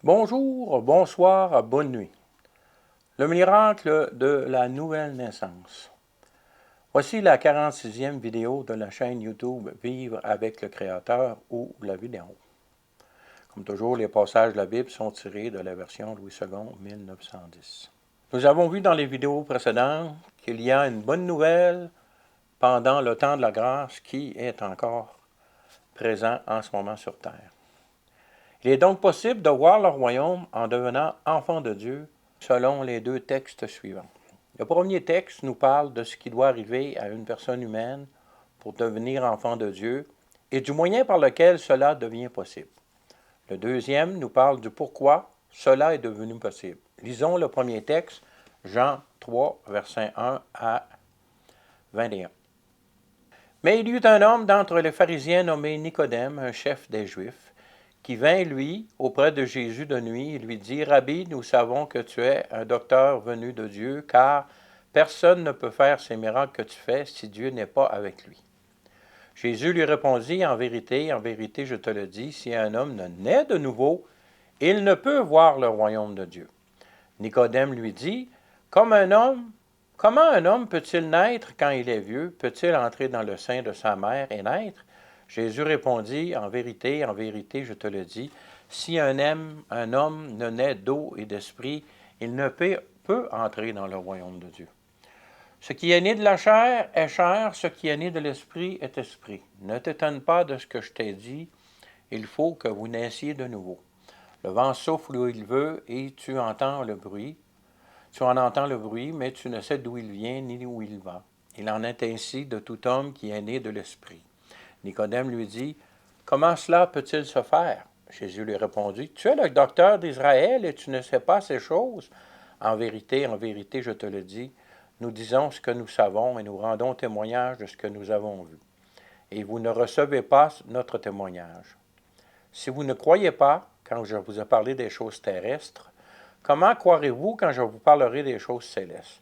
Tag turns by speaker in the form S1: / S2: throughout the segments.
S1: Bonjour, bonsoir, bonne nuit. Le miracle de la nouvelle naissance. Voici la 46e vidéo de la chaîne YouTube Vivre avec le Créateur ou la vidéo. Comme toujours, les passages de la Bible sont tirés de la version Louis II 1910. Nous avons vu dans les vidéos précédentes qu'il y a une bonne nouvelle pendant le temps de la grâce qui est encore présent en ce moment sur terre. Il est donc possible de voir le royaume en devenant enfant de Dieu selon les deux textes suivants. Le premier texte nous parle de ce qui doit arriver à une personne humaine pour devenir enfant de Dieu et du moyen par lequel cela devient possible. Le deuxième nous parle du pourquoi cela est devenu possible. Lisons le premier texte, Jean 3, versets 1 à 21. Mais il y eut un homme d'entre les pharisiens nommé Nicodème, un chef des Juifs, qui vint, lui, auprès de Jésus de nuit, et lui dit, « Rabbi, nous savons que tu es un docteur venu de Dieu, car personne ne peut faire ces miracles que tu fais si Dieu n'est pas avec lui. » Jésus lui répondit, « En vérité, je te le dis, si un homme ne naît de nouveau, il ne peut voir le royaume de Dieu. » Nicodème lui dit, « Comment un homme peut-il naître quand il est vieux? Peut-il entrer dans le sein de sa mère et naître? » Jésus répondit, en vérité, je te le dis, si un homme ne naît d'eau et d'esprit, il ne peut entrer dans le royaume de Dieu. Ce qui est né de la chair est chair, ce qui est né de l'esprit est esprit. Ne t'étonne pas de ce que je t'ai dit, il faut que vous naissiez de nouveau. Le vent souffle où il veut et tu en entends le bruit, mais tu ne sais d'où il vient ni où il va. Il en est ainsi de tout homme qui est né de l'esprit. Nicodème lui dit, « Comment cela peut-il se faire? » Jésus lui répondit, « Tu es le docteur d'Israël et tu ne sais pas ces choses? En vérité, je te le dis, nous disons ce que nous savons et nous rendons témoignage de ce que nous avons vu. Et vous ne recevez pas notre témoignage. Si vous ne croyez pas quand je vous ai parlé des choses terrestres, comment croirez-vous quand je vous parlerai des choses célestes?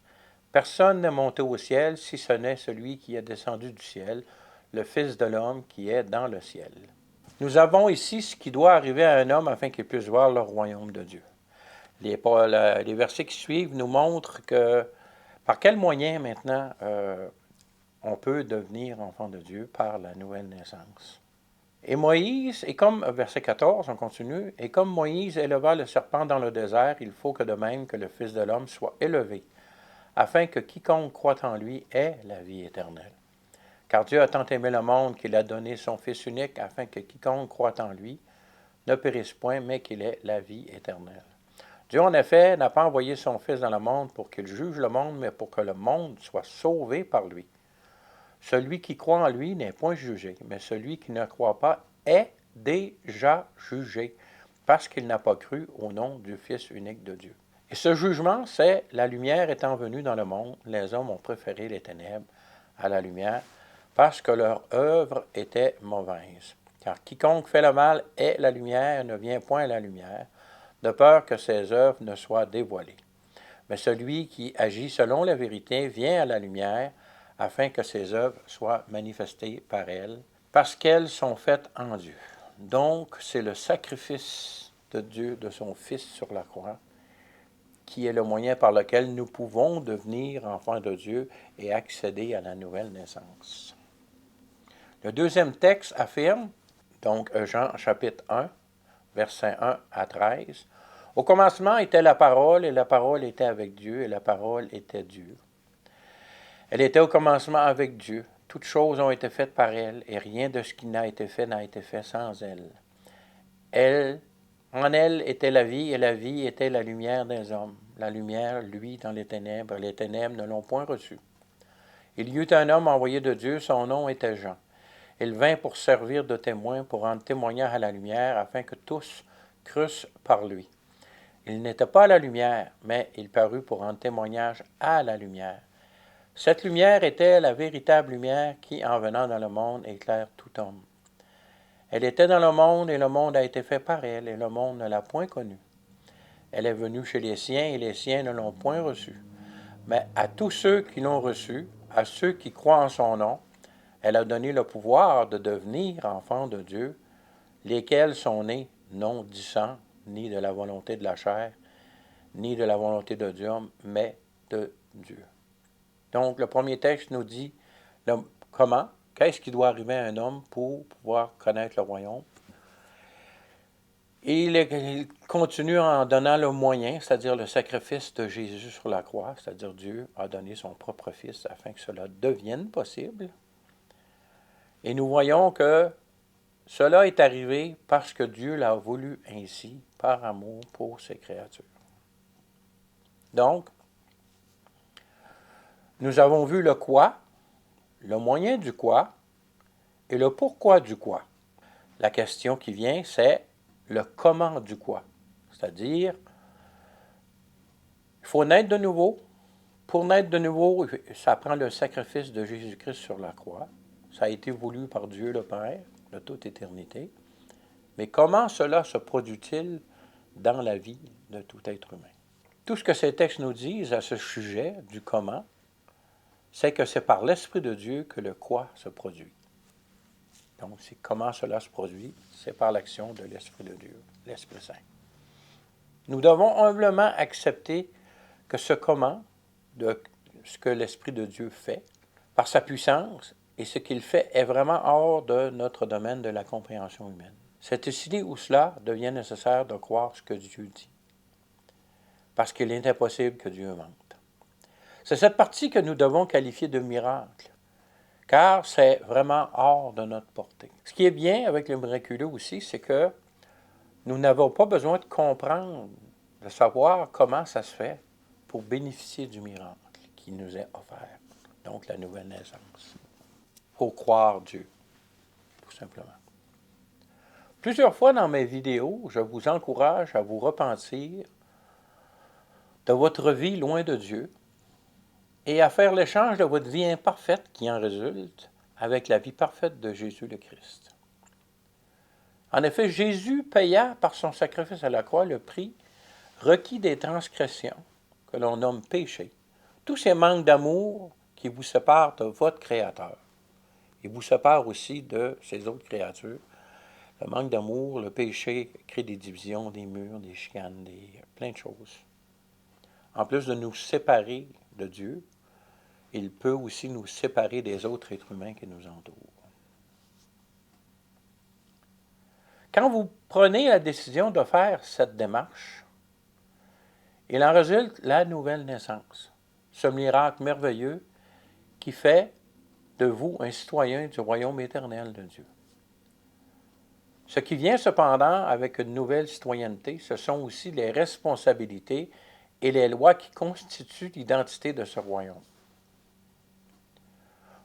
S1: Personne n'est monté au ciel si ce n'est celui qui est descendu du ciel, le Fils de l'homme qui est dans le ciel. » Nous avons ici ce qui doit arriver à un homme afin qu'il puisse voir le royaume de Dieu. Les versets qui suivent nous montrent que par quel moyen maintenant on peut devenir enfant de Dieu par la nouvelle naissance. Et Moïse, verset 14, on continue, « Et comme Moïse éleva le serpent dans le désert, il faut que de même que le Fils de l'homme soit élevé, afin que quiconque croit en lui ait la vie éternelle. Car Dieu a tant aimé le monde qu'il a donné son Fils unique, afin que quiconque croit en lui ne périsse point, mais qu'il ait la vie éternelle. » Dieu, en effet, n'a pas envoyé son Fils dans le monde pour qu'il juge le monde, mais pour que le monde soit sauvé par lui. Celui qui croit en lui n'est point jugé, mais celui qui ne croit pas est déjà jugé, parce qu'il n'a pas cru au nom du Fils unique de Dieu. Et ce jugement, c'est la lumière étant venue dans le monde, les hommes ont préféré les ténèbres à la lumière, parce que leur œuvre était mauvaise. Car quiconque fait le mal est la lumière et ne vient point à la lumière, de peur que ses œuvres ne soient dévoilées. Mais celui qui agit selon la vérité vient à la lumière, afin que ses œuvres soient manifestées par elle, parce qu'elles sont faites en Dieu. Donc, c'est le sacrifice de Dieu, de son Fils sur la croix, qui est le moyen par lequel nous pouvons devenir enfants de Dieu et accéder à la nouvelle naissance. Le deuxième texte affirme, donc Jean chapitre 1, versets 1 à 13, « Au commencement était la parole, et la parole était avec Dieu, et la parole était Dieu. Elle était au commencement avec Dieu. Toutes choses ont été faites par elle, et rien de ce qui n'a été fait sans elle. En elle était la vie, et la vie était la lumière des hommes. La lumière, lui, dans les ténèbres ne l'ont point reçue. Il y eut un homme envoyé de Dieu, son nom était Jean. Il vint pour servir de témoin, pour rendre témoignage à la lumière, afin que tous crussent par lui. Il n'était pas la lumière, mais il parut pour rendre témoignage à la lumière. Cette lumière était la véritable lumière qui, en venant dans le monde, éclaire tout homme. Elle était dans le monde, et le monde a été fait par elle, et le monde ne l'a point connue. Elle est venue chez les siens, et les siens ne l'ont point reçue. Mais à tous ceux qui l'ont reçue, à ceux qui croient en son nom, elle a donné le pouvoir de devenir enfants de Dieu, lesquels sont nés non du sang, ni de la volonté de la chair, ni de la volonté de Dieu, mais de Dieu. Donc, le premier texte nous dit comment, qu'est-ce qui doit arriver à un homme pour pouvoir connaître le royaume. Et il continue en donnant le moyen, c'est-à-dire le sacrifice de Jésus sur la croix, c'est-à-dire Dieu a donné son propre Fils afin que cela devienne possible. Et nous voyons que cela est arrivé parce que Dieu l'a voulu ainsi, par amour pour ses créatures. Donc, nous avons vu le quoi, le moyen du quoi et le pourquoi du quoi. La question qui vient, c'est le comment du quoi. C'est-à-dire, il faut naître de nouveau. Pour naître de nouveau, ça prend le sacrifice de Jésus-Christ sur la croix. Ça a été voulu par Dieu le Père de toute éternité. Mais comment cela se produit-il dans la vie de tout être humain? Tout ce que ces textes nous disent à ce sujet du comment, c'est que c'est par l'Esprit de Dieu que le quoi se produit. Donc, c'est comment cela se produit, c'est par l'action de l'Esprit de Dieu, l'Esprit Saint. Nous devons humblement accepter que ce comment, de ce que l'Esprit de Dieu fait, par sa puissance, et ce qu'il fait est vraiment hors de notre domaine de la compréhension humaine. C'est ici où cela devient nécessaire de croire ce que Dieu dit, parce qu'il est impossible que Dieu mente. C'est cette partie que nous devons qualifier de miracle, car c'est vraiment hors de notre portée. Ce qui est bien avec le miraculeux aussi, c'est que nous n'avons pas besoin de comprendre, de savoir comment ça se fait pour bénéficier du miracle qui nous est offert, donc la nouvelle naissance. Il faut croire Dieu, tout simplement. Plusieurs fois dans mes vidéos, je vous encourage à vous repentir de votre vie loin de Dieu et à faire l'échange de votre vie imparfaite qui en résulte avec la vie parfaite de Jésus le Christ. En effet, Jésus paya par son sacrifice à la croix le prix requis des transgressions, que l'on nomme péché, tous ces manques d'amour qui vous séparent de votre Créateur. Il vous sépare aussi de ces autres créatures. Le manque d'amour, le péché crée des divisions, des murs, des chicanes, plein de choses. En plus de nous séparer de Dieu, il peut aussi nous séparer des autres êtres humains qui nous entourent. Quand vous prenez la décision de faire cette démarche, il en résulte la nouvelle naissance, ce miracle merveilleux qui fait de vous un citoyen du royaume éternel de Dieu. Ce qui vient cependant avec une nouvelle citoyenneté, ce sont aussi les responsabilités et les lois qui constituent l'identité de ce royaume.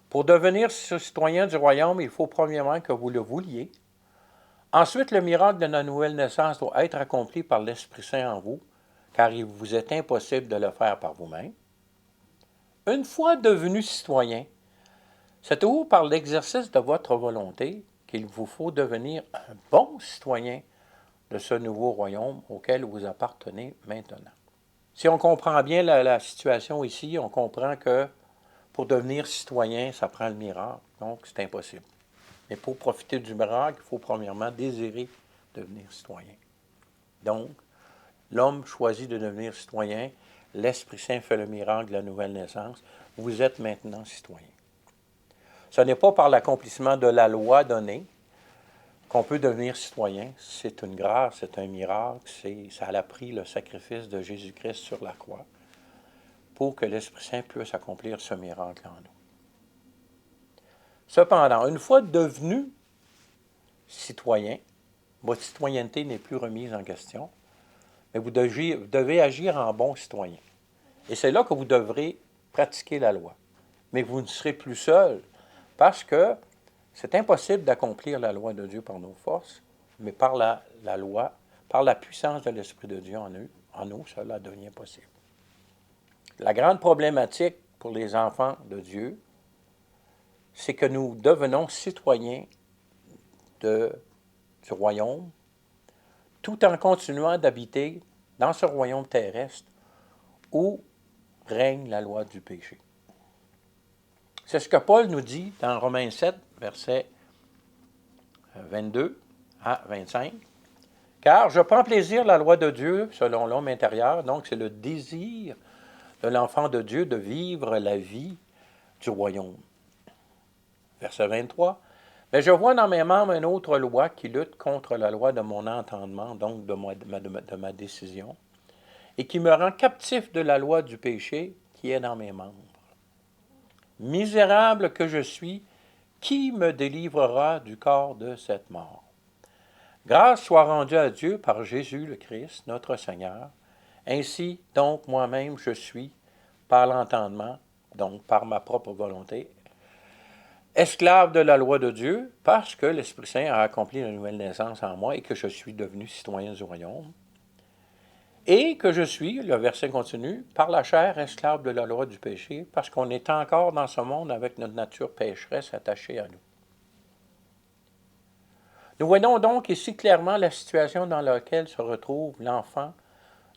S1: Pour devenir citoyen du royaume, il faut premièrement que vous le vouliez. Ensuite, le miracle de la nouvelle naissance doit être accompli par l'Esprit Saint en vous, car il vous est impossible de le faire par vous-même. Une fois devenu citoyen, c'est toujours par l'exercice de votre volonté qu'il vous faut devenir un bon citoyen de ce nouveau royaume auquel vous appartenez maintenant. Si on comprend bien la situation ici, on comprend que pour devenir citoyen, ça prend le miracle, donc c'est impossible. Mais pour profiter du miracle, il faut premièrement désirer devenir citoyen. Donc, l'homme choisit de devenir citoyen, l'Esprit Saint fait le miracle de la nouvelle naissance, vous êtes maintenant citoyen. Ce n'est pas par l'accomplissement de la loi donnée qu'on peut devenir citoyen, c'est une grâce, c'est un miracle, ça a pris le sacrifice de Jésus-Christ sur la croix pour que l'Esprit Saint puisse accomplir ce miracle en nous. Cependant, une fois devenu citoyen, votre citoyenneté n'est plus remise en question, mais vous devez agir en bon citoyen. Et c'est là que vous devrez pratiquer la loi. Mais vous ne serez plus seul, parce que c'est impossible d'accomplir la loi de Dieu par nos forces, mais par la loi, par la puissance de l'Esprit de Dieu en nous, cela devient possible. La grande problématique pour les enfants de Dieu, c'est que nous devenons citoyens du royaume, tout en continuant d'habiter dans ce royaume terrestre où règne la loi du péché. C'est ce que Paul nous dit dans Romains 7, versets 22 à 25, Car je prends plaisir à la loi de Dieu selon l'homme intérieur, donc c'est le désir de l'enfant de Dieu de vivre la vie du royaume. Verset 23. Mais je vois dans mes membres une autre loi qui lutte contre la loi de mon entendement, donc de ma décision, et qui me rend captif de la loi du péché qui est dans mes membres. Misérable que je suis, qui me délivrera du corps de cette mort? Grâce soit rendue à Dieu par Jésus le Christ, notre Seigneur. Ainsi donc moi-même je suis, par l'entendement, donc par ma propre volonté, esclave de la loi de Dieu, parce que l'Esprit Saint a accompli la nouvelle naissance en moi et que je suis devenu citoyen du royaume. Et que je suis, le verset continue, par la chair esclave de la loi du péché, parce qu'on est encore dans ce monde avec notre nature pécheresse attachée à nous. Nous voyons donc ici clairement la situation dans laquelle se retrouve l'enfant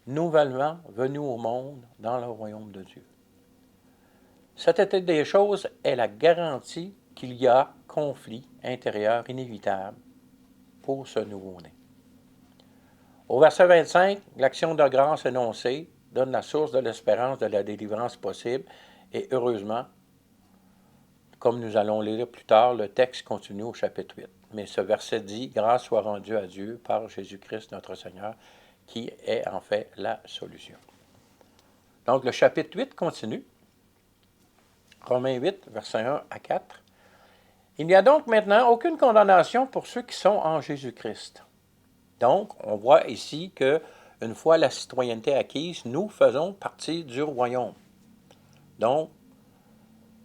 S1: nouvellement venu au monde dans le royaume de Dieu. Cet état des choses est la garantie qu'il y a conflit intérieur inévitable pour ce nouveau-né. Au verset 25, l'action de grâce énoncée donne la source de l'espérance de la délivrance possible et heureusement, comme nous allons lire plus tard, le texte continue au chapitre 8. Mais ce verset dit « Grâce soit rendue à Dieu par Jésus-Christ notre Seigneur » qui est en fait la solution. Donc le chapitre 8 continue. Romains 8, versets 1 à 4. Il n'y a donc maintenant aucune condamnation pour ceux qui sont en Jésus-Christ. Donc, on voit ici qu'une fois la citoyenneté acquise, nous faisons partie du royaume. Donc,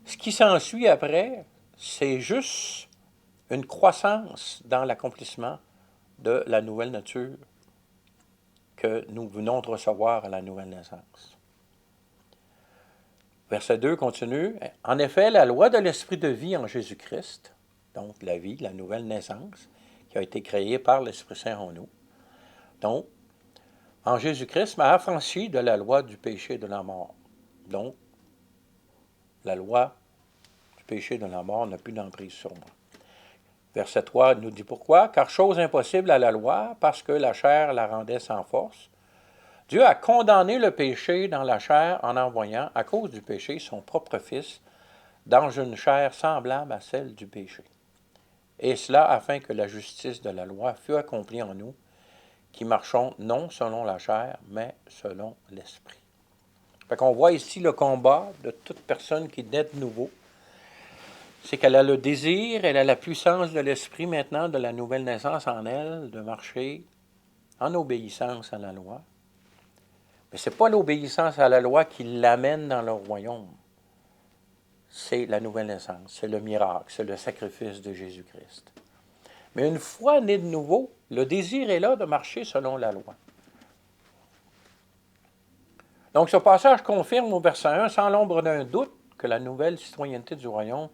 S1: ce qui s'ensuit après, c'est juste une croissance dans l'accomplissement de la nouvelle nature que nous venons de recevoir à la nouvelle naissance. Verset 2 continue. En effet, la loi de l'esprit de vie en Jésus-Christ, donc la vie, la nouvelle naissance, qui a été créée par l'Esprit Saint en nous, donc, en Jésus-Christ, m'a affranchi de la loi du péché et de la mort. Donc, la loi du péché et de la mort n'a plus d'emprise sur moi. Verset 3 nous dit pourquoi. Car chose impossible à la loi, parce que la chair la rendait sans force. Dieu a condamné le péché dans la chair en envoyant, à cause du péché, son propre Fils dans une chair semblable à celle du péché. Et cela afin que la justice de la loi fût accomplie en nous, qui marchons non selon la chair, mais selon l'esprit. Fait qu'on voit ici le combat de toute personne qui naît de nouveau. C'est qu'elle a le désir, elle a la puissance de l'esprit maintenant, de la nouvelle naissance en elle, de marcher en obéissance à la loi. Mais ce n'est pas l'obéissance à la loi qui l'amène dans le royaume. C'est la nouvelle naissance, c'est le miracle, c'est le sacrifice de Jésus-Christ. Mais une fois né de nouveau, le désir est là de marcher selon la loi. Donc ce passage confirme au verset 1, sans l'ombre d'un doute, que la nouvelle citoyenneté du royaume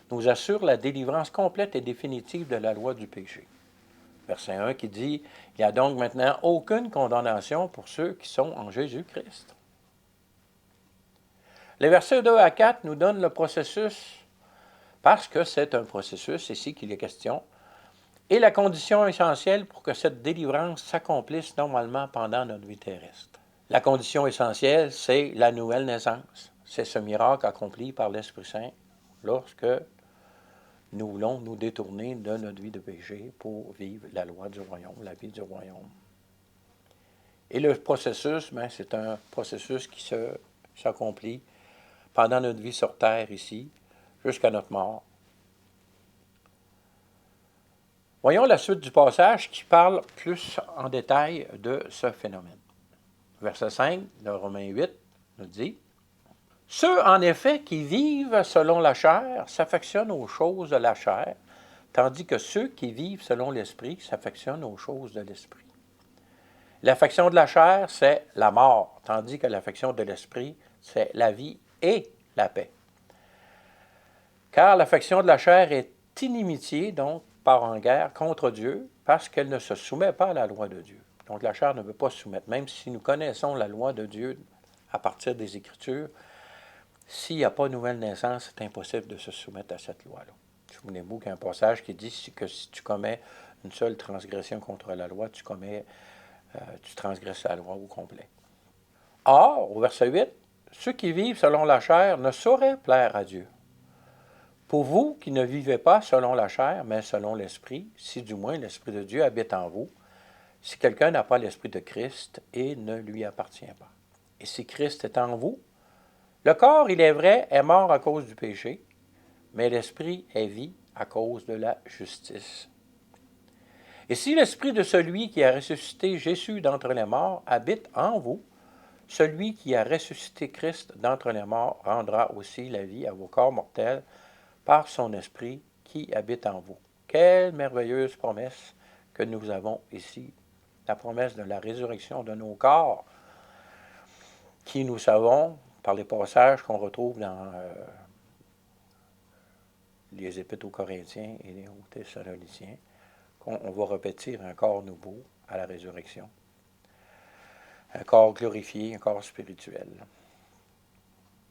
S1: nous assure la délivrance complète et définitive de la loi du péché. Verset 1 qui dit, « Il n'y a donc maintenant aucune condamnation pour ceux qui sont en Jésus-Christ. » Les versets 2 à 4 nous donnent le processus, parce que c'est un processus ici qu'il est question, et la condition essentielle pour que cette délivrance s'accomplisse normalement pendant notre vie terrestre. La condition essentielle, c'est la nouvelle naissance. C'est ce miracle accompli par l'Esprit Saint lorsque nous voulons nous détourner de notre vie de péché pour vivre la loi du royaume, la vie du royaume. Et le processus, c'est un processus qui s'accomplit pendant notre vie sur terre ici, jusqu'à notre mort. Voyons la suite du passage qui parle plus en détail de ce phénomène. Verset 5 de Romains 8 nous dit « Ceux, en effet, qui vivent selon la chair s'affectionnent aux choses de la chair, tandis que ceux qui vivent selon l'esprit s'affectionnent aux choses de l'esprit. L'affection de la chair, c'est la mort, tandis que l'affection de l'esprit, c'est la vie et la paix. Car l'affection de la chair est inimitié, donc part en guerre contre Dieu, parce qu'elle ne se soumet pas à la loi de Dieu. Donc la chair ne veut pas se soumettre. Même si nous connaissons la loi de Dieu à partir des Écritures, s'il n'y a pas de nouvelle naissance, c'est impossible de se soumettre à cette loi-là. Souvenez-vous qu'il y a un passage qui dit que si tu commets une seule transgression contre la loi, tu transgresses la loi au complet. Or, au verset 8, ceux qui vivent selon la chair ne sauraient plaire à Dieu. Pour vous qui ne vivez pas selon la chair, mais selon l'Esprit, si du moins l'Esprit de Dieu habite en vous, si quelqu'un n'a pas l'Esprit de Christ, il ne lui appartient pas. Et si Christ est en vous, le corps, il est vrai, est mort à cause du péché, mais l'Esprit est vie à cause de la justice. Et si l'Esprit de celui qui a ressuscité Jésus d'entre les morts habite en vous, celui qui a ressuscité Christ d'entre les morts rendra aussi la vie à vos corps mortels par son Esprit qui habite en vous. Quelle merveilleuse promesse que nous avons ici, la promesse de la résurrection de nos corps, qui nous savons, par les passages qu'on retrouve dans les Épîtres aux Corinthiens et aux Thessaloniciens, qu'on va revêtir un corps nouveau à la résurrection. Un corps glorifié, un corps spirituel.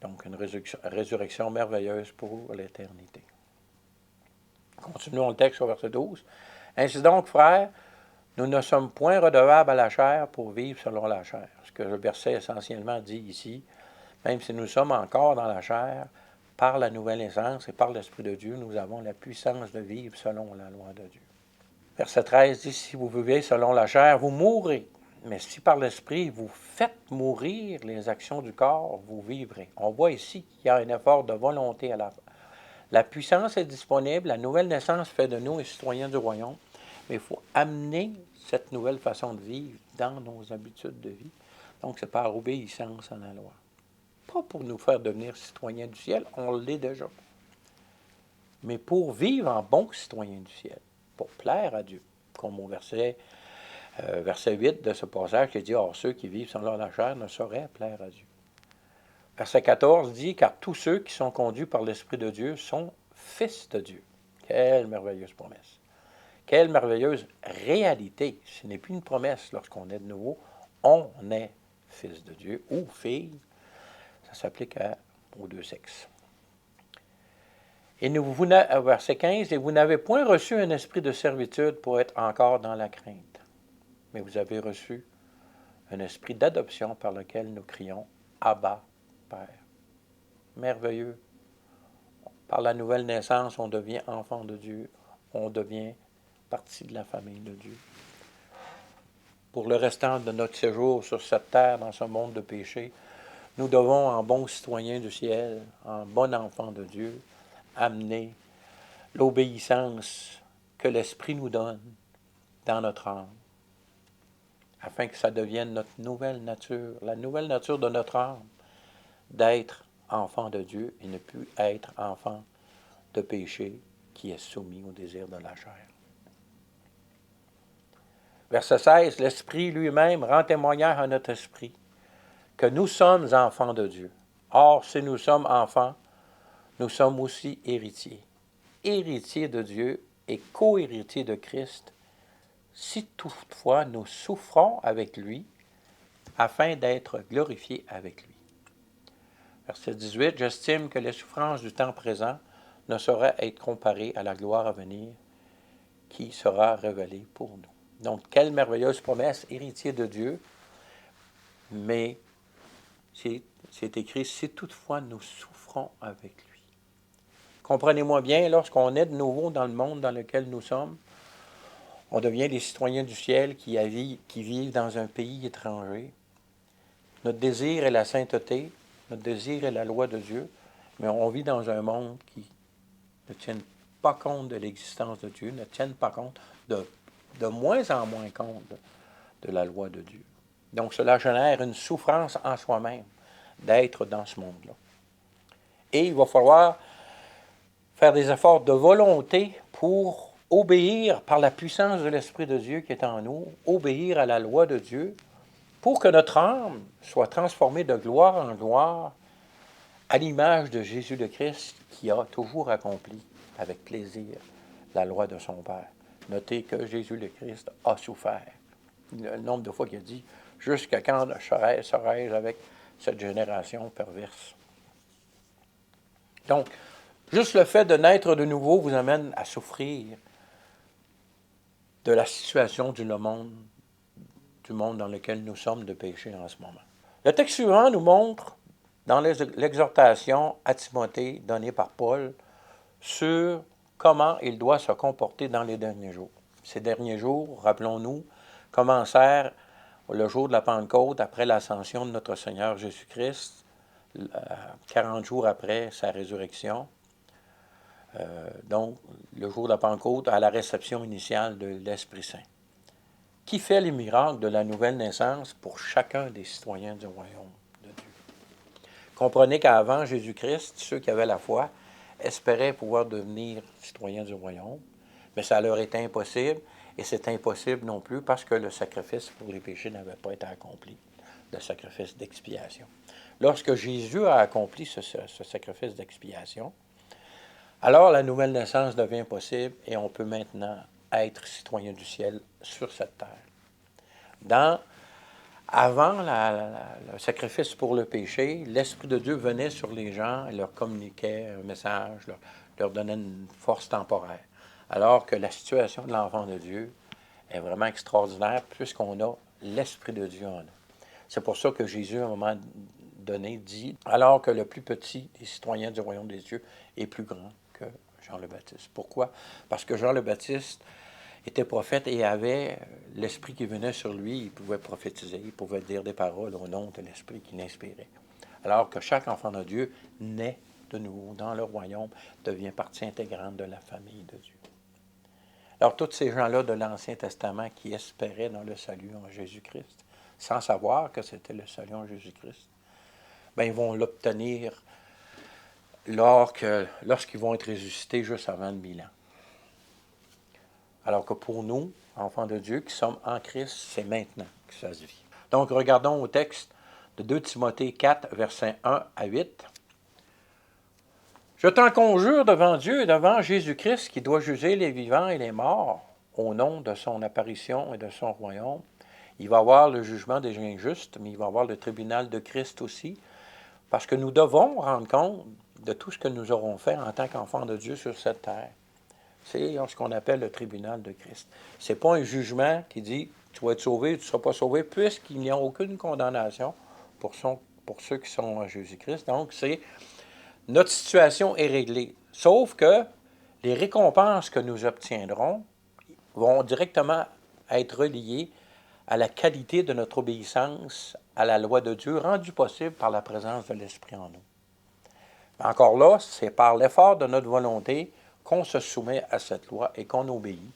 S1: Donc, une résurrection merveilleuse pour l'éternité. Continuons le texte au verset 12. Ainsi donc, frères, nous ne sommes point redevables à la chair pour vivre selon la chair. Ce que le verset essentiellement dit ici, même si nous sommes encore dans la chair, par la nouvelle naissance et par l'Esprit de Dieu, nous avons la puissance de vivre selon la loi de Dieu. Verset 13 dit, si vous vivez selon la chair, vous mourrez. Mais si par l'Esprit vous faites mourir les actions du corps, vous vivrez. On voit ici qu'il y a un effort de volonté à la puissance est disponible, la nouvelle naissance fait de nous les citoyens du royaume, mais il faut amener cette nouvelle façon de vivre dans nos habitudes de vie. Donc, c'est par obéissance à la loi. Pas pour nous faire devenir citoyens du ciel, on l'est déjà, mais pour vivre en bon citoyen du ciel, pour plaire à Dieu, comme au verset 8 de ce passage qui dit « Or, ceux qui vivent selon la chair ne sauraient plaire à Dieu ». Verset 14 dit « Car tous ceux qui sont conduits par l'Esprit de Dieu sont fils de Dieu ». Quelle merveilleuse promesse! Quelle merveilleuse réalité! Ce n'est plus une promesse lorsqu'on est de nouveau, on est fils de Dieu ou fille. Ça s'applique aux deux sexes. Et verset 15, « Et vous n'avez point reçu un esprit de servitude pour être encore dans la crainte, mais vous avez reçu un esprit d'adoption par lequel nous crions « Abba, Père ». Merveilleux. Par la nouvelle naissance, on devient enfant de Dieu, on devient partie de la famille de Dieu. Pour le restant de notre séjour sur cette terre, dans ce monde de péché, nous devons, en bons citoyens du ciel, en bon enfant de Dieu, amener l'obéissance que l'Esprit nous donne dans notre âme, afin que ça devienne notre nouvelle nature, la nouvelle nature de notre âme, d'être enfant de Dieu et ne plus être enfant de péché qui est soumis au désir de la chair. Verset 16, l'Esprit lui-même rend témoignage à notre esprit que nous sommes enfants de Dieu. Or, si nous sommes enfants, nous sommes aussi héritiers. Héritiers de Dieu et co-héritiers de Christ, si toutefois nous souffrons avec lui, afin d'être glorifiés avec lui. Verset 18, j'estime que les souffrances du temps présent ne sauraient être comparées à la gloire à venir qui sera révélée pour nous. Donc, quelle merveilleuse promesse, héritier de Dieu, mais c'est écrit, si toutefois nous souffrons avec lui. Comprenez-moi bien, lorsqu'on est de nouveau dans le monde dans lequel nous sommes, on devient des citoyens du ciel qui vivent dans un pays étranger. Notre désir est la sainteté, notre désir est la loi de Dieu, mais on vit dans un monde qui ne tient pas compte de l'existence de Dieu, ne tient pas compte de moins en moins compte de la loi de Dieu. Donc cela génère une souffrance en soi-même d'être dans ce monde-là. Et il va falloir faire des efforts de volonté pour obéir par la puissance de l'Esprit de Dieu qui est en nous, obéir à la loi de Dieu, pour que notre âme soit transformée de gloire en gloire à l'image de Jésus le Christ qui a toujours accompli avec plaisir la loi de son Père. Notez que Jésus le Christ a souffert. Le nombre de fois qu'il a dit « Jusqu'à quand serai-je avec cette génération perverse? » Donc, juste le fait de naître de nouveau vous amène à souffrir de la situation du monde dans lequel nous sommes de péché en ce moment. Le texte suivant nous montre, dans l'exhortation à Timothée donnée par Paul, sur comment il doit se comporter dans les derniers jours. Ces derniers jours, rappelons-nous, commencèrent le jour de la Pentecôte après l'ascension de notre Seigneur Jésus-Christ, 40 jours après sa résurrection. Donc, le jour de la Pentecôte, à la réception initiale de l'Esprit Saint. Qui fait les miracles de la nouvelle naissance pour chacun des citoyens du royaume de Dieu. Comprenez qu'avant Jésus-Christ, ceux qui avaient la foi espéraient pouvoir devenir citoyens du royaume, mais ça leur était impossible, et c'est impossible non plus parce que le sacrifice pour les péchés n'avait pas été accompli, le sacrifice d'expiation. Lorsque Jésus a accompli ce sacrifice d'expiation, alors la nouvelle naissance devient possible et on peut maintenant être citoyen du ciel sur cette terre. Avant le sacrifice pour le péché, l'Esprit de Dieu venait sur les gens et leur communiquait un message, leur donnait une force temporaire. Alors que la situation de l'enfant de Dieu est vraiment extraordinaire puisqu'on a l'Esprit de Dieu en nous. C'est pour ça que Jésus, à un moment donné, dit « Alors que le plus petit des citoyens du royaume des cieux est plus grand que Jean le Baptiste. » Pourquoi? Parce que Jean le Baptiste était prophète et avait l'Esprit qui venait sur lui, il pouvait prophétiser, il pouvait dire des paroles au nom de l'Esprit qui l'inspirait. Alors que chaque enfant de Dieu naît de nouveau dans le royaume, devient partie intégrante de la famille de Dieu. Alors tous ces gens-là de l'Ancien Testament qui espéraient dans le salut en Jésus-Christ, sans savoir que c'était le salut en Jésus-Christ, bien, ils vont l'obtenir lorsqu'ils vont être ressuscités juste avant le 1000 ans. Alors que pour nous, enfants de Dieu qui sommes en Christ, c'est maintenant que ça se vit. Donc, regardons au texte de 2 Timothée 4, versets 1 à 8. « Je t'en conjure devant Dieu et devant Jésus-Christ qui doit juger les vivants et les morts au nom de son apparition et de son royaume. » Il va y avoir le jugement des injustes, mais il va y avoir le tribunal de Christ aussi, parce que nous devons rendre compte de tout ce que nous aurons fait en tant qu'enfants de Dieu sur cette terre. C'est ce qu'on appelle le tribunal de Christ. Ce n'est pas un jugement qui dit « tu vas être sauvé, tu ne seras pas sauvé », puisqu'il n'y a aucune condamnation pour ceux qui sont en Jésus-Christ. Donc, notre situation est réglée. Sauf que les récompenses que nous obtiendrons vont directement être reliées à la qualité de notre obéissance à la loi de Dieu, rendue possible par la présence de l'Esprit en nous. Encore là, c'est par l'effort de notre volonté qu'on se soumet à cette loi et qu'on obéit.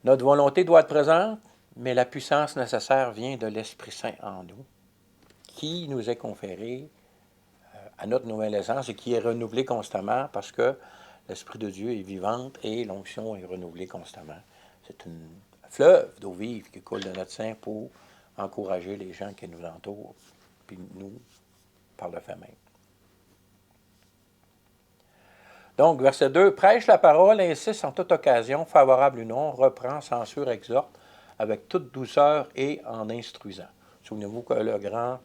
S1: Notre volonté doit être présente, mais la puissance nécessaire vient de l'Esprit Saint en nous, qui nous est conféré à notre nouvelle essence et qui est renouvelé constamment parce que l'Esprit de Dieu est vivante et l'onction est renouvelée constamment. C'est un fleuve d'eau vive qui coule de notre sein pour encourager les gens qui nous entourent, puis nous, par le fait même. Donc, verset 2, « Prêche la parole, insiste en toute occasion, favorable ou non, reprend, censure, exhorte, avec toute douceur et en instruisant. » Souvenez-vous que la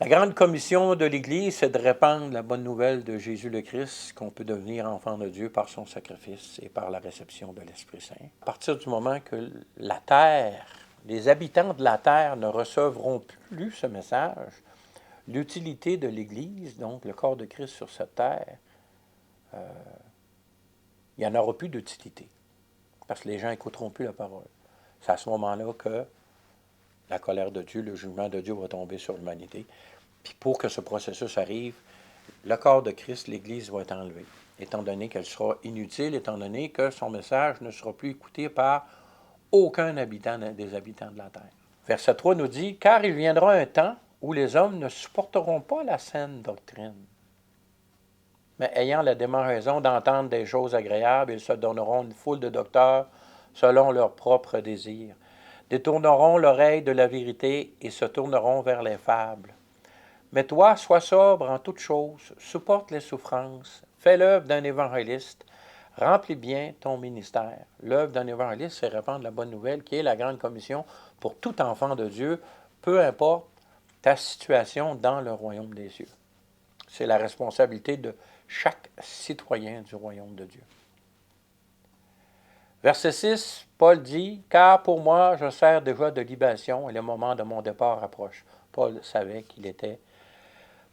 S1: grande commission de l'Église, c'est de répandre la bonne nouvelle de Jésus le Christ, qu'on peut devenir enfant de Dieu par son sacrifice et par la réception de l'Esprit Saint. À partir du moment que la terre, les habitants de la terre ne recevront plus ce message, l'utilité de l'Église, donc le corps de Christ sur cette terre, il n'y en aura plus d'utilité, parce que les gens n'écouteront plus la parole. C'est à ce moment-là que la colère de Dieu, le jugement de Dieu va tomber sur l'humanité. Puis pour que ce processus arrive, le corps de Christ, l'Église, va être enlevé, étant donné qu'elle sera inutile, étant donné que son message ne sera plus écouté par aucun habitant des habitants de la terre. Verset 3 nous dit, « Car il viendra un temps où les hommes ne supporteront pas la saine doctrine, mais ayant la démangeaison d'entendre des choses agréables, ils se donneront une foule de docteurs selon leurs propres désirs, détourneront l'oreille de la vérité et se tourneront vers les fables. Mais toi, sois sobre en toutes choses, supporte les souffrances, fais l'œuvre d'un évangéliste, remplis bien ton ministère. » L'œuvre d'un évangéliste, c'est répandre la bonne nouvelle, qui est la grande commission pour tout enfant de Dieu, peu importe ta situation dans le royaume des cieux. C'est la responsabilité de chaque citoyen du royaume de Dieu. Verset 6, Paul dit, « Car pour moi, je sers déjà de libation et le moment de mon départ approche. » Paul savait qu'il était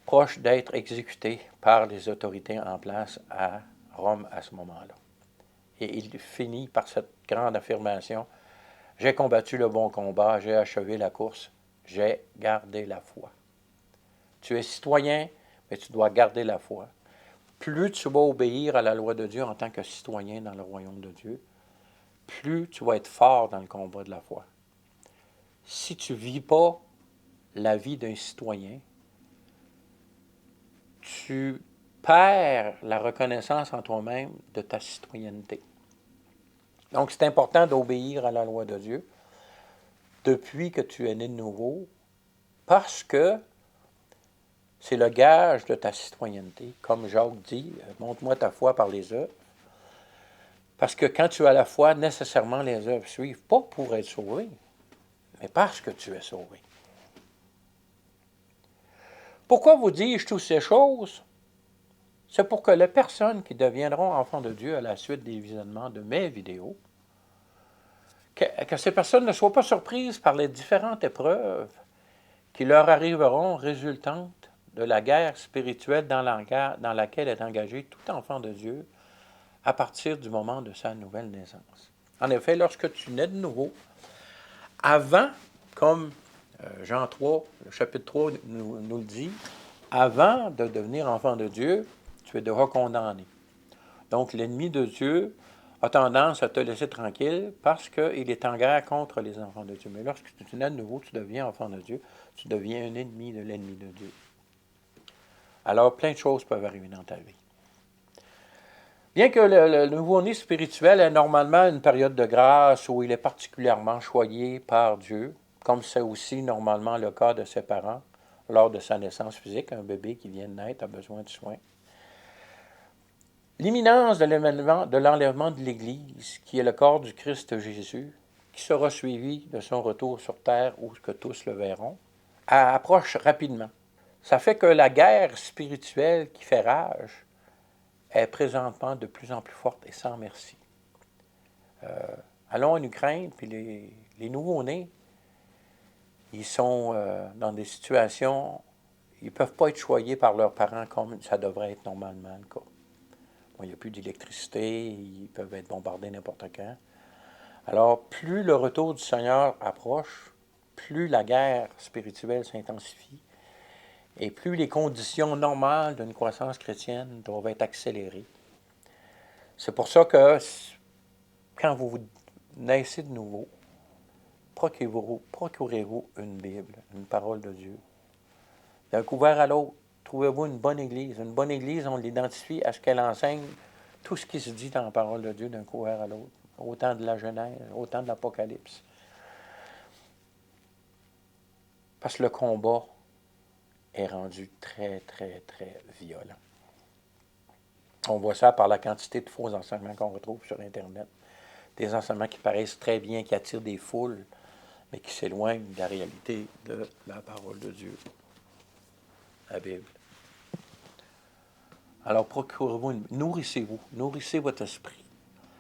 S1: proche d'être exécuté par les autorités en place à Rome à ce moment-là. Et il finit par cette grande affirmation, « J'ai combattu le bon combat, j'ai achevé la course, j'ai gardé la foi. » Tu es citoyen, mais tu dois garder la foi. Plus tu vas obéir à la loi de Dieu en tant que citoyen dans le royaume de Dieu, plus tu vas être fort dans le combat de la foi. Si tu ne vis pas la vie d'un citoyen, tu perds la reconnaissance en toi-même de ta citoyenneté. Donc, c'est important d'obéir à la loi de Dieu depuis que tu es né de nouveau, parce que c'est le gage de ta citoyenneté. Comme Jacques dit, montre-moi ta foi par les œuvres. Parce que quand tu as la foi, nécessairement les œuvres suivent, pas pour être sauvé, mais parce que tu es sauvé. Pourquoi vous dis-je toutes ces choses? C'est pour que les personnes qui deviendront enfants de Dieu à la suite des visionnements de mes vidéos, que ces personnes ne soient pas surprises par les différentes épreuves qui leur arriveront résultantes de la guerre spirituelle dans laquelle est engagé tout enfant de Dieu à partir du moment de sa nouvelle naissance. En effet, lorsque tu nais de nouveau, avant, comme Jean 3, le chapitre 3 nous le dit, avant de devenir enfant de Dieu, tu es déjà condamné. Donc, l'ennemi de Dieu a tendance à te laisser tranquille parce qu'il est en guerre contre les enfants de Dieu. Mais lorsque tu nais de nouveau, tu deviens enfant de Dieu, tu deviens un ennemi de l'ennemi de Dieu. Alors, plein de choses peuvent arriver dans ta vie. Bien que le nouveau-né spirituel ait normalement une période de grâce où il est particulièrement choyé par Dieu, comme c'est aussi normalement le cas de ses parents lors de sa naissance physique, un bébé qui vient de naître a besoin de soins. L'imminence de l'enlèvement de l'Église, qui est le corps du Christ Jésus, qui sera suivi de son retour sur terre où que tous le verront, approche rapidement. Ça fait que la guerre spirituelle qui fait rage est présentement de plus en plus forte et sans merci. Allons en Ukraine, puis les nouveaux-nés, ils sont dans des situations, ils ne peuvent pas être choyés par leurs parents comme ça devrait être normalement le cas. Bon, il n'y a plus d'électricité, ils peuvent être bombardés n'importe quand. Alors, plus le retour du Seigneur approche, plus la guerre spirituelle s'intensifie et plus les conditions normales d'une croissance chrétienne doivent être accélérées. C'est pour ça que quand vous naissez de nouveau, procurez-vous une Bible, une parole de Dieu. D'un couvert à l'autre, trouvez-vous une bonne Église. Une bonne Église, on l'identifie à ce qu'elle enseigne tout ce qui se dit dans la parole de Dieu d'un couvert à l'autre. Autant de la Genèse, autant de l'Apocalypse. Parce que le combat est rendu très, très, très violent. On voit ça par la quantité de faux enseignements qu'on retrouve sur Internet. Des enseignements qui paraissent très bien, qui attirent des foules, mais qui s'éloignent de la réalité de la parole de Dieu, la Bible. Alors procurez-vous, nourrissez-vous, nourrissez votre esprit,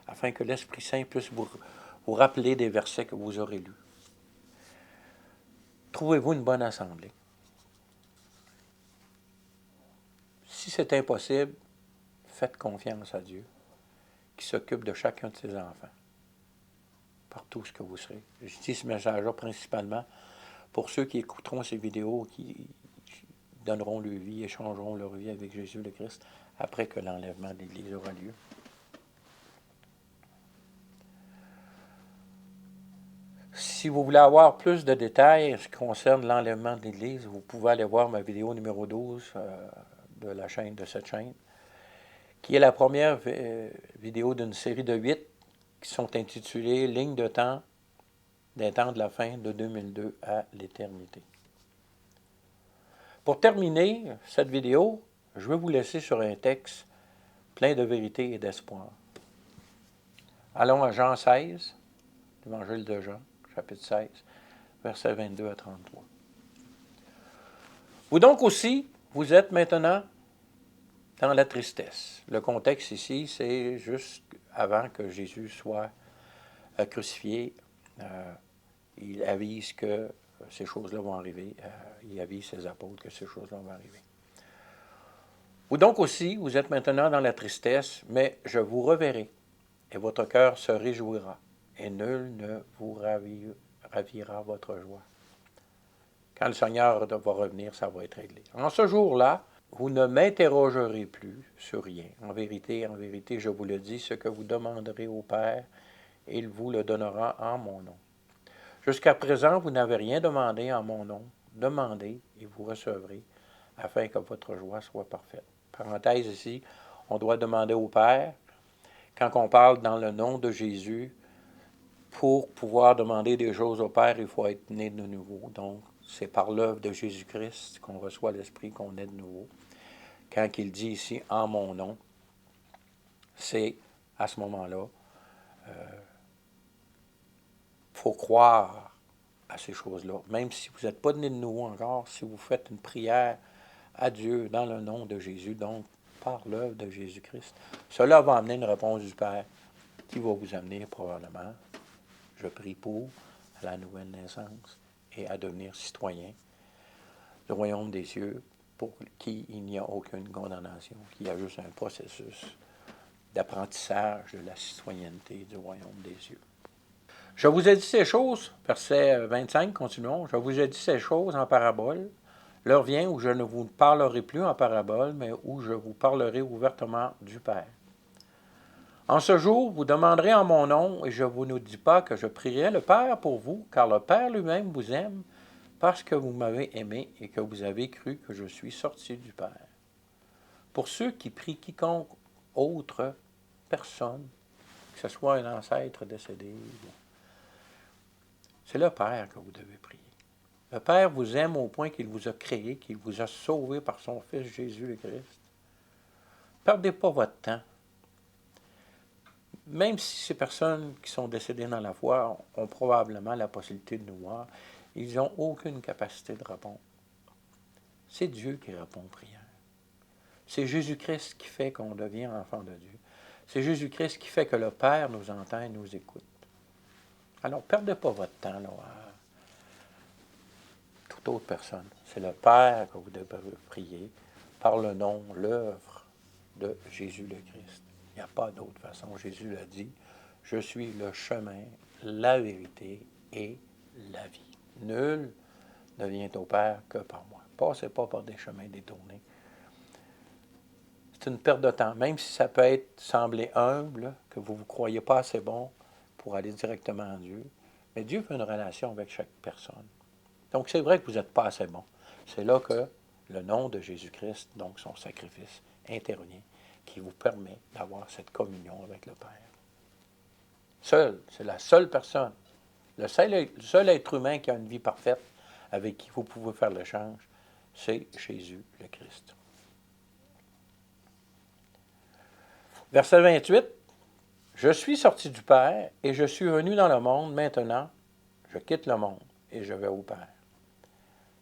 S1: afin que l'Esprit Saint puisse vous rappeler des versets que vous aurez lus. Trouvez-vous une bonne assemblée. Si c'est impossible, faites confiance à Dieu, qui s'occupe de chacun de ses enfants, partout ce que vous serez. Je dis ce message-là principalement pour ceux qui écouteront ces vidéos, qui donneront leur vie, échangeront leur vie avec Jésus le Christ, après que l'enlèvement de l'Église aura lieu. Si vous voulez avoir plus de détails en ce qui concerne l'enlèvement de l'Église, vous pouvez aller voir ma vidéo numéro 12 de la chaîne, de cette chaîne, qui est la première vidéo d'une série de 8 qui sont intitulées « Ligne de temps des temps de la fin de 2002 à l'éternité ». Pour terminer cette vidéo, je vais vous laisser sur un texte plein de vérité et d'espoir. Allons à Jean 16, l'Évangile de Jean, chapitre 16, versets 22 à 33. Vous donc aussi, vous êtes maintenant dans la tristesse. Le contexte ici, c'est juste avant que Jésus soit crucifié, il avise que ces choses-là vont arriver. Il avise ses apôtres que ces choses-là vont arriver. Vous donc aussi, vous êtes maintenant dans la tristesse, mais je vous reverrai, et votre cœur se réjouira, et nul ne vous ravira votre joie. Quand le Seigneur va revenir, ça va être réglé. En ce jour-là, vous ne m'interrogerez plus sur rien. En vérité, je vous le dis, ce que vous demanderez au Père, il vous le donnera en mon nom. Jusqu'à présent, vous n'avez rien demandé en mon nom. Demandez et vous recevrez, afin que votre joie soit parfaite. Parenthèse ici, on doit demander au Père. Quand on parle dans le nom de Jésus, pour pouvoir demander des choses au Père, il faut être né de nouveau. Donc, c'est par l'œuvre de Jésus-Christ qu'on reçoit l'Esprit, qu'on est de nouveau. Quand il dit ici « en mon nom », c'est à ce moment-là, il faut croire à ces choses-là. Même si vous n'êtes pas né de nouveau encore, si vous faites une prière à Dieu dans le nom de Jésus, donc par l'œuvre de Jésus-Christ, cela va amener une réponse du Père qui va vous amener probablement, je prie pour, à la nouvelle naissance et à devenir citoyen du royaume des cieux pour qui il n'y a aucune condamnation, qu'il y a juste un processus d'apprentissage de la citoyenneté du royaume des cieux. Je vous ai dit ces choses, verset 25, continuons, je vous ai dit ces choses en parabole. L'heure vient où je ne vous parlerai plus en parabole, mais où je vous parlerai ouvertement du Père. En ce jour, vous demanderez en mon nom, et je ne vous dis pas que je prierai le Père pour vous, car le Père lui-même vous aime, parce que vous m'avez aimé et que vous avez cru que je suis sorti du Père. Pour ceux qui prient quiconque autre personne, que ce soit un ancêtre décédé, c'est le Père que vous devez prier. Le Père vous aime au point qu'il vous a créé, qu'il vous a sauvé par son Fils Jésus le Christ. Ne perdez pas votre temps. Même si ces personnes qui sont décédées dans la foi ont probablement la possibilité de nous voir, ils n'ont aucune capacité de répondre. C'est Dieu qui répond aux prières. C'est Jésus-Christ qui fait qu'on devient enfant de Dieu. C'est Jésus-Christ qui fait que le Père nous entend et nous écoute. Alors, ne perdez pas votre temps là, à toute autre personne. C'est le Père que vous devez prier par le nom, l'œuvre de Jésus le Christ. Il n'y a pas d'autre façon. Jésus l'a dit, « Je suis le chemin, la vérité et la vie. Nul ne vient au Père que par moi. » Passez pas par des chemins détournés. C'est une perte de temps, même si ça peut sembler humble, que vous ne vous croyez pas assez bon pour aller directement à Dieu. Mais Dieu veut une relation avec chaque personne. Donc, c'est vrai que vous n'êtes pas assez bon. C'est là que le nom de Jésus-Christ, donc son sacrifice, intervient, qui vous permet d'avoir cette communion avec le Père. Seul, c'est la seule personne, le seul être humain qui a une vie parfaite, avec qui vous pouvez faire l'échange, c'est Jésus le Christ. Verset 28, « Je suis sorti du Père et je suis venu dans le monde. Maintenant, je quitte le monde et je vais au Père. »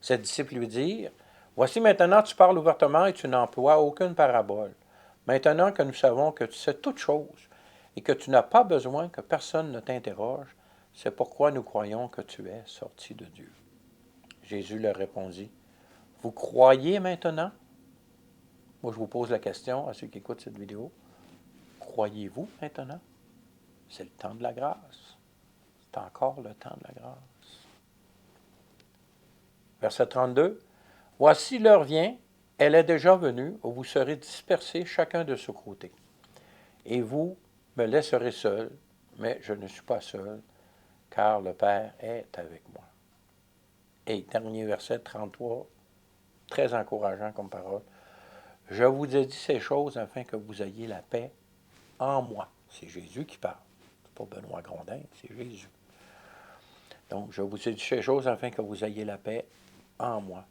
S1: Ses disciples lui dirent, « Voici maintenant tu parles ouvertement et tu n'emploies aucune parabole. Maintenant que nous savons que tu sais toutes choses et que tu n'as pas besoin que personne ne t'interroge, c'est pourquoi nous croyons que tu es sorti de Dieu. » Jésus leur répondit, « Vous croyez maintenant? » Moi, je vous pose la question à ceux qui écoutent cette vidéo. Croyez-vous maintenant? C'est le temps de la grâce. C'est encore le temps de la grâce. Verset 32. « Voici l'heure vient, elle est déjà venue, où vous serez dispersés chacun de ce côté. Et vous me laisserez seul, mais je ne suis pas seul, car le Père est avec moi. » Et dernier verset 33, très encourageant comme parole. « Je vous ai dit ces choses afin que vous ayez la paix en moi. » C'est Jésus qui parle. Ce n'est pas Benoît Grondin, c'est Jésus. Donc, je vous ai dit ces choses afin que vous ayez la paix en moi.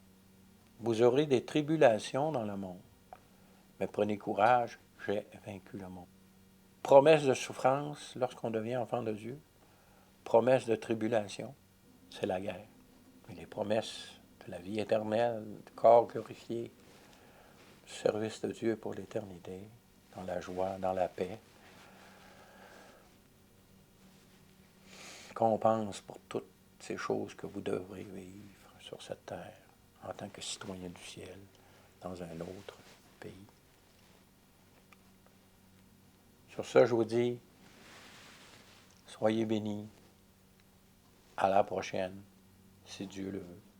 S1: Vous aurez des tribulations dans le monde, mais prenez courage, j'ai vaincu le monde. Promesse de souffrance lorsqu'on devient enfant de Dieu. Promesse de tribulation, c'est la guerre. Mais les promesses de la vie éternelle, du corps glorifié, du service de Dieu pour l'éternité, dans la joie, dans la paix. récompense pour toutes ces choses que vous devrez vivre sur cette terre en tant que citoyen du ciel dans un autre pays. Sur ce, je vous dis, soyez bénis. À la prochaine, si Dieu le veut.